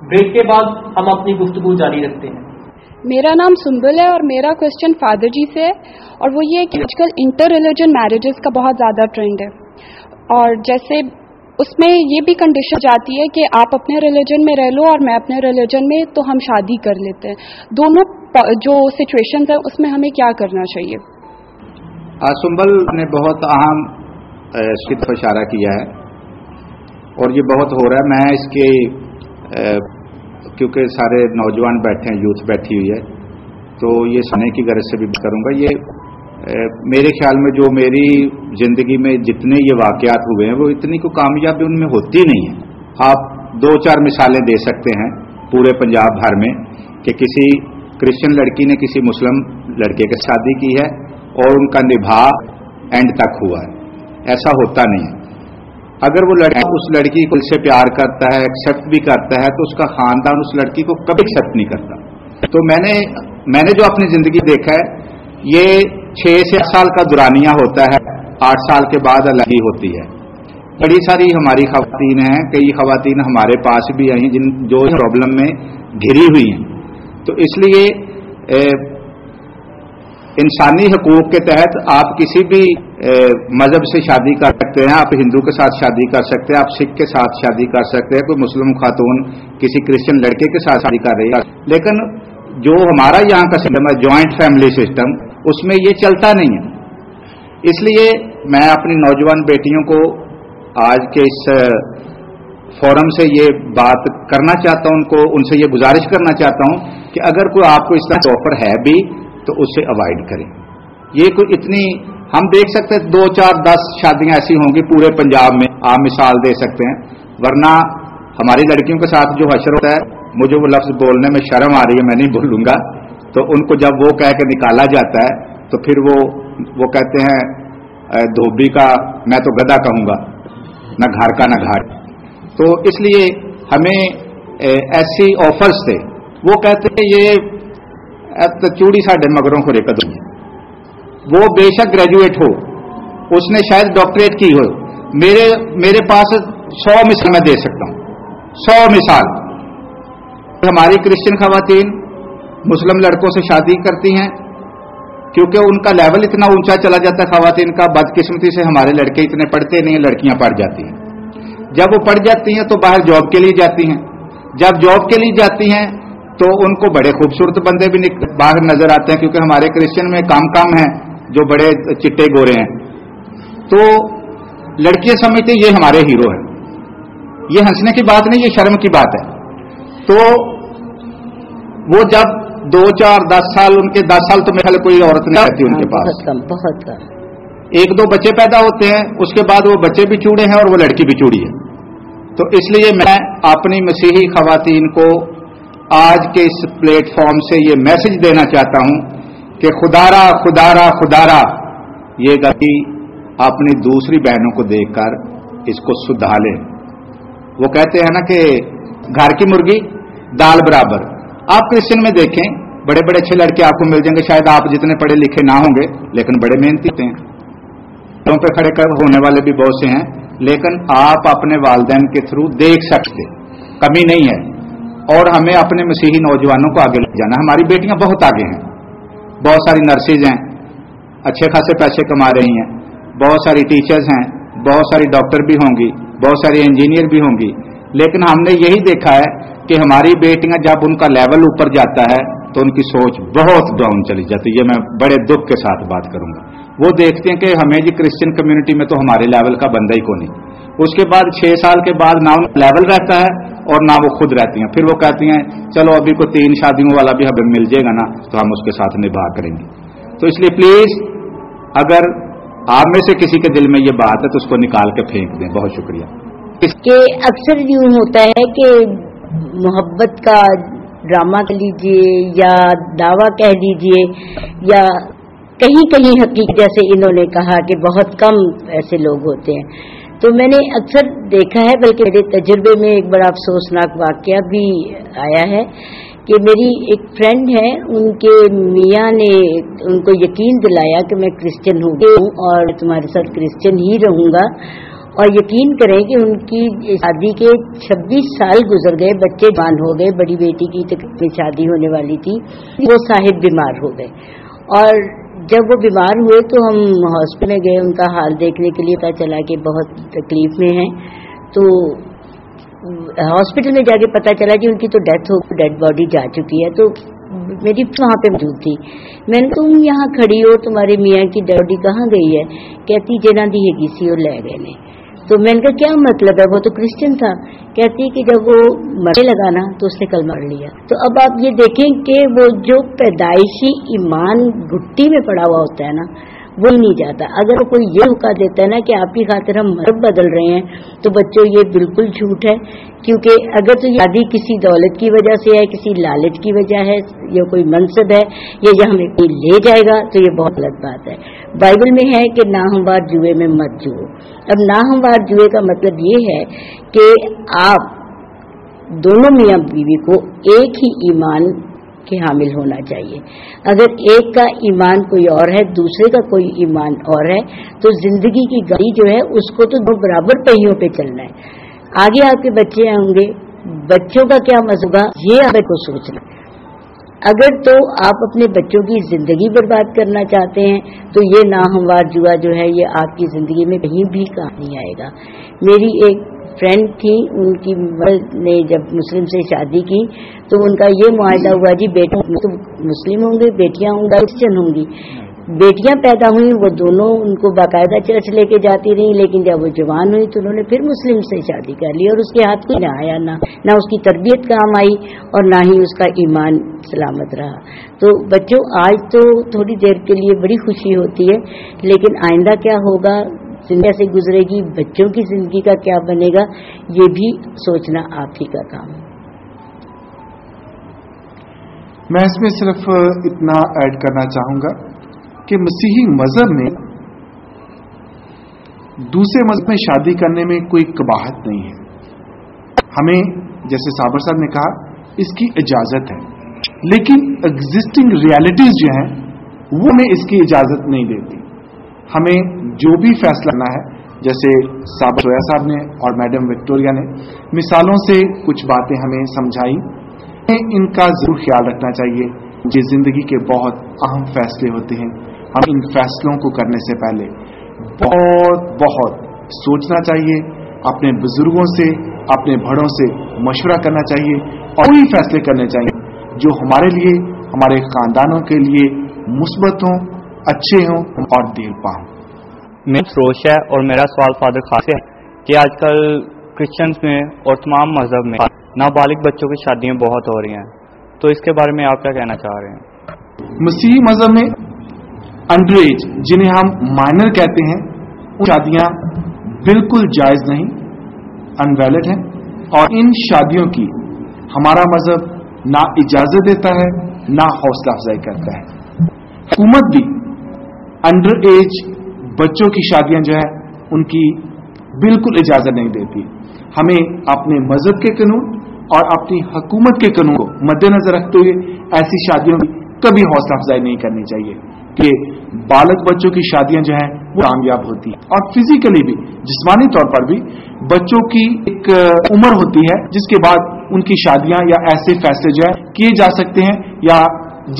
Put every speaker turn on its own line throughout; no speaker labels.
Break के बाद हम अपनी गुफ्तगू जारी रखते हैं।
मेरा नाम सुंबुल है और मेरा क्वेश्चन फादर जी से है, और वो ये कि आजकल इंटर रिलीजन मैरिजेस का बहुत ज़्यादा ट्रेंड है, और जैसे उसमें ये भी कंडीशन जाती है कि आप अपने रिलीजन में रह लो और मैं अपने रिलीजन में, तो हम शादी कर लेते हैं। दोनों जो सिचुएशंस है उसमें हमें क्या करना चाहिए?
सुंबल ने बहुत अहम इसकी तरफ इशारा किया है और ये बहुत हो रहा है। मैं इसके क्योंकि सारे नौजवान बैठे हैं, यूथ बैठी हुई है, तो ये सुनने की गरज से भी करूँगा। ये मेरे ख्याल में जो मेरी जिंदगी में जितने ये वाकयात हुए हैं वो इतनी को कामयाबी उनमें होती नहीं है। आप 2-4 मिसालें दे सकते हैं पूरे पंजाब भर में कि किसी क्रिश्चियन लड़की ने किसी मुस्लिम लड़के के शादी की है और उनका निभाव एंड तक हुआ है। ऐसा होता नहीं है। अगर वो लड़का उस लड़की को से प्यार करता है, एक्सेप्ट भी करता है, तो उसका खानदान उस लड़की को कभी एक्सेप्ट नहीं करता। तो मैंने जो अपनी जिंदगी देखा है, ये 6 से 8 साल का दुरानिया होता है, 8 साल के बाद अलग ही होती है। बड़ी सारी हमारी खवातीन हैं, कई खवातीन हमारे पास भी आई जिन जो प्रॉब्लम में घिरी हुई हैं। तो इसलिए इंसानी हकूक के तहत आप किसी भी मजहब से शादी कर सकते हैं। आप हिंदू के साथ शादी कर सकते हैं, आप सिख के साथ शादी कर सकते हैं, कोई मुस्लिम खातून किसी क्रिश्चियन लड़के के साथ शादी कर रही है। लेकिन जो हमारा यहाँ का सिस्टम है, जॉइंट फैमिली सिस्टम, उसमें ये चलता नहीं है। इसलिए मैं अपनी नौजवान बेटियों को आज के इस फोरम से ये बात करना चाहता हूं, उनसे ये गुजारिश करना चाहता हूं कि अगर कोई आपको इस तरह ऑफर है भी तो उसे अवॉइड करें। ये कोई इतनी हम देख सकते हैं 2, 4, 10 शादियां ऐसी होंगी पूरे पंजाब में, आप मिसाल दे सकते हैं। वरना हमारी लड़कियों के साथ जो हशर होता है, मुझे वो लफ्ज बोलने में शर्म आ रही है, मैं नहीं बोलूंगा। तो उनको जब वो कह के निकाला जाता है तो फिर वो कहते हैं धोबी का मैं तो गधा कहूंगा, न घर का न घाट। तो इसलिए हमें ऐसी ऑफर्स थे, वो कहते हैं ये चूड़ी साढ़े मगरों को रेकद हुई। वो बेशक ग्रेजुएट हो, उसने शायद डॉक्टरेट की हो। मेरे पास 100 मिसाल मैं दे सकता हूं, 100 मिसाल। हमारी क्रिश्चियन खवातीन मुस्लिम लड़कों से शादी करती हैं क्योंकि उनका लेवल इतना ऊंचा चला जाता है खवातीन का। बदकिस्मती से हमारे लड़के इतने पढ़ते नहीं, लड़कियां पढ़ जाती हैं। जब वो पढ़ जाती हैं तो बाहर जॉब के लिए जाती हैं। जब जॉब के लिए जाती हैं तो उनको बड़े खूबसूरत बंदे भी बाहर नजर आते हैं, क्योंकि हमारे क्रिश्चियन में काम हैं जो बड़े चिट्टे गोरे हैं। तो लड़कियां समझते ये हमारे हीरो हैं। ये हंसने की बात नहीं, ये शर्म की बात है। तो वो जब 2, 4, 10 साल, उनके 10 साल तो मेरे ख्याल कोई औरत नहीं रहती उनके पास,
बहुत कम।
1-2 बच्चे पैदा होते हैं, उसके बाद वो बच्चे भी चूड़े हैं और वो लड़की भी चूड़ी है। तो इसलिए मैं अपनी मसीही खवातीन को आज के इस प्लेटफॉर्म से ये मैसेज देना चाहता हूं कि खुदारा खुदारा खुदारा ये गलती अपनी दूसरी बहनों को देखकर इसको सुधार लें। वो कहते हैं ना कि घर की मुर्गी दाल बराबर। आप क्रिश्चियन में देखें, बड़े बड़े अच्छे लड़के आपको मिल जाएंगे, शायद आप जितने पढ़े लिखे ना होंगे, लेकिन बड़े मेहनती हैं। घरों पे खड़े होने वाले भी बहुत से हैं, लेकिन आप अपने वालिदैन के थ्रू देख सकते, कमी नहीं है। और हमें अपने मसीही नौजवानों को आगे ले जाना। हमारी बेटियां बहुत आगे हैं, बहुत सारी नर्सेज हैं, अच्छे खासे पैसे कमा रही हैं, बहुत सारी टीचर्स हैं, बहुत सारी डॉक्टर भी होंगी, बहुत सारी इंजीनियर भी होंगी। लेकिन हमने यही देखा है कि हमारी बेटियां जब उनका लेवल ऊपर जाता है तो उनकी सोच बहुत डाउन चली जाती है। ये मैं बड़े दुख के साथ बात करूंगा। वो देखते हैं कि हमें जी क्रिश्चियन कम्युनिटी में तो हमारे लेवल का बंदा ही को नहीं। उसके बाद 6 साल के बाद ना उनका लेवल रहता है और ना वो खुद रहती हैं। फिर वो कहती हैं चलो अभी को 3 शादियों वाला भी हमें मिल जाएगा ना, तो हम उसके साथ निभा करेंगे। तो इसलिए प्लीज, अगर आप में से किसी के दिल में ये बात है तो उसको निकाल के फेंक दें। बहुत शुक्रिया।
कि अक्सर यूं होता है कि मोहब्बत का ड्रामा कह लीजिए या दावा कह लीजिए, या कहीं कहीं हकीकत, जैसे इन्होंने कहा कि बहुत कम ऐसे लोग होते हैं। तो मैंने अक्सर देखा है, बल्कि मेरे तजुर्बे में एक बड़ा अफसोसनाक वाकया भी आया है कि मेरी एक फ्रेंड है, उनके मियाँ ने उनको यकीन दिलाया कि मैं क्रिश्चियन हूँ और तुम्हारे साथ क्रिश्चियन ही रहूँगा, اور یقین کریں کہ ان کی شادی کے 26 سال گزر گئے، بچے جوان ہو گئے، بڑی بیٹی کی تقریباً شادی ہونے والی تھی، وہ صاحب بیمار ہو گئے، اور جب وہ بیمار ہوئے تو ہم ہاسپٹل میں گئے ان کا حال دیکھنے کے لیے، پتہ چلا کہ بہت تکلیف میں ہیں، تو ہاسپٹل میں جا کے پتہ چلا کہ ان کی تو ڈیڈ باڈی جا چکی ہے، تو میری وہاں پہ موجود تھی، میں نے تم یہاں کھڑی ہو، تمہارے میاں کی ڈیڈ باڈی کہاں گئی ہے؟ کہتی جنا دی ہے کسی اور لے گئے نے۔ تو میں نے کہا کیا مطلب ہے، وہ تو کرسچن تھا۔ کہتی کہ جب وہ مرنے لگا نا تو اس نے کلمہ پڑھ لیا۔ تو اب آپ یہ دیکھیں کہ وہ جو پیدائشی ایمان گھٹی میں پڑا ہوا ہوتا ہے نا، وہ نہیں جاتا۔ اگر کوئی یہ حکم دیتا ہے نا کہ آپ کی خاطر ہم مذہب بدل رہے ہیں، تو بچوں یہ بالکل جھوٹ ہے، کیونکہ اگر تو شادی کسی دولت کی وجہ سے ہے، کسی لالچ کی وجہ ہے، یا کوئی منصب ہے، یا یہ ہمیں کوئی لے جائے گا، تو یہ بہت غلط بات ہے۔ بائبل میں ہے کہ ناہموار جوئے میں مت جوؤ۔ اب ناہموار جوئے کا مطلب یہ ہے کہ آپ دونوں میاں بیوی کو ایک ہی ایمان کے حامل ہونا چاہیے۔ اگر ایک کا ایمان کوئی اور ہے، دوسرے کا کوئی ایمان اور ہے، تو زندگی کی گاڑی جو ہے اس کو تو دو برابر پہیوں پہ چلنا ہے۔ آگے آپ کے بچے ہوں گے، بچوں کا کیا مذہب ہے یہ آپ کو سوچنا۔ اگر تو آپ اپنے بچوں کی زندگی برباد کرنا چاہتے ہیں تو یہ ناہموار جوا جو ہے یہ آپ کی زندگی میں کہیں بھی کام نہیں آئے گا۔ میری ایک فرینڈ تھی، ان کی مرد نے جب مسلم سے شادی کی تو ان کا یہ معاہدہ ہوا جی بیٹے تو مسلم ہوں گے، بیٹیاں ہوں گی کرسچن ہوں گی۔ بیٹیاں پیدا ہوئیں، وہ دونوں ان کو باقاعدہ چرچ لے کے جاتی رہیں، لیکن جب وہ جوان ہوئی تو انہوں نے پھر مسلم سے شادی کر لی، اور اس کے ہاتھ کوئی نہ آیا، نہ اس کی تربیت کام آئی اور نہ ہی اس کا ایمان سلامت رہا۔ تو بچوں، آج تو تھوڑی دیر کے لیے بڑی خوشی ہوتی ہے، لیکن آئندہ کیا ہوگا، زندگی سے گزرے گی، بچوں کی زندگی کا کیا بنے گا، یہ بھی سوچنا آپ ہی کا کام ہے۔
میں اس میں صرف اتنا ایڈ کرنا چاہوں گا کہ مسیحی مذہب میں دوسرے مذہب میں شادی کرنے میں کوئی قباحت نہیں ہے۔ ہمیں جیسے صابر صاحب نے کہا اس کی اجازت ہے، لیکن ایگزسٹنگ ریالٹیز جو ہیں وہ ہمیں اس کی اجازت نہیں دیتی۔ ہمیں جو بھی فیصلہ کرنا ہے، جیسے صابر سویا صاحب نے اور میڈم وکٹوریا نے مثالوں سے کچھ باتیں ہمیں سمجھائی، ان کا ضرور خیال رکھنا چاہیے۔ یہ زندگی کے بہت اہم فیصلے ہوتے ہیں، ہم ان فیصلوں کو کرنے سے پہلے بہت سوچنا چاہیے، اپنے بزرگوں سے، اپنے بڑوں سے مشورہ کرنا چاہیے، اور وہی فیصلے کرنے چاہیے جو ہمارے لیے، ہمارے خاندانوں کے لیے مثبت ہوں، اچھے ہوں اور دیر پا ہوں۔
میرا سروش ہے اور میرا سوال فادر خاص ہے کہ آج کل کرسچنز میں اور تمام مذہب میں نابالغ بچوں کی شادیاں بہت ہو رہی ہیں، تو اس کے بارے میں آپ کیا کہنا چاہ رہے ہیں؟
مسیحی مذہب میں انڈر ایج، جنہیں ہم مائنر کہتے ہیں، ان شادیاں بالکل جائز نہیں، انویلڈ ہیں، اور ان شادیوں کی ہمارا مذہب نہ اجازت دیتا ہے نہ حوصلہ افزائی کرتا ہے۔ حکومت بھی انڈر ایج بچوں کی شادیاں جو ہے ان کی بالکل اجازت نہیں دیتی۔ ہمیں اپنے مذہب کے قانون اور اپنی حکومت کے قانون کو مد نظر رکھتے ہوئے ایسی شادیوں کی کبھی حوصلہ افزائی نہیں کرنی چاہیے کہ بالغ بچوں کی شادیاں جو ہیں وہ کامیاب ہوتی ہیں، اور فزیکلی بھی، جسمانی طور پر بھی بچوں کی ایک عمر ہوتی ہے جس کے بعد ان کی شادیاں یا ایسے فیصلے جو ہے کیے جا سکتے ہیں، یا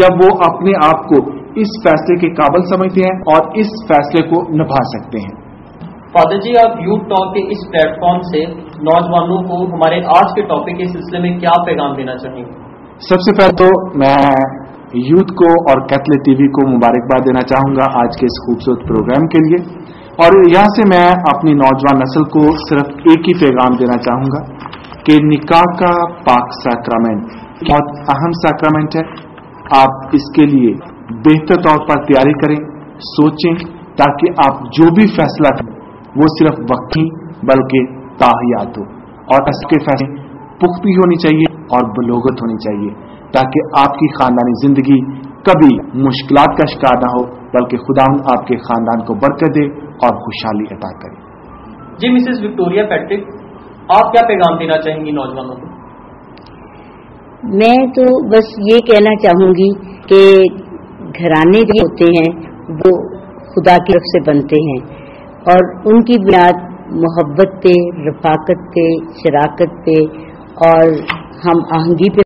جب وہ اپنے آپ کو اس فیصلے کے قابل سمجھتے ہیں اور اس فیصلے کو نبھا سکتے ہیں۔
فادر جی، آپ یوتھ ٹاک کے اس پلیٹ فارم سے نوجوانوں کو ہمارے آج کے ٹاپک کے سلسلے میں کیا پیغام دینا چاہیں گے؟
سب سے پہلے تو میں یوتھ کو اور کیتھلک ٹی وی کو مبارکباد دینا چاہوں گا آج کے اس خوبصورت پروگرام کے لیے، اور یہاں سے میں اپنی نوجوان نسل کو صرف ایک ہی پیغام دینا چاہوں گا کہ نکاح کا پاک سیکرامنٹ بہت اہم سیکرامنٹ ہے۔ آپ اس کے لیے بہتر طور پر تیاری کریں، سوچیں، تاکہ آپ جو بھی فیصلہ کریں وہ صرف وقتی بلکہ تاحیات ہو، اور اس کے فیصلے پختگی ہونی چاہیے اور بلوغت ہونی چاہیے، تاکہ آپ کی خاندانی زندگی کبھی مشکلات کا شکار نہ ہو، بلکہ خدا آپ کے خاندان کو برکت دے اور خوشحالی عطا کرے۔
جی مسز وکٹوریا پیٹرک، آپ کیا پیغام دینا چاہیں گی نوجوانوں کو؟
میں تو بس یہ کہنا چاہوں گی کہ گھرانے جو ہوتے ہیں وہ خدا کی طرف سے بنتے ہیں، اور ان کی بنیاد محبت پہ، رفاقت پہ، شراکت پہ اور ہم آہنگی پہ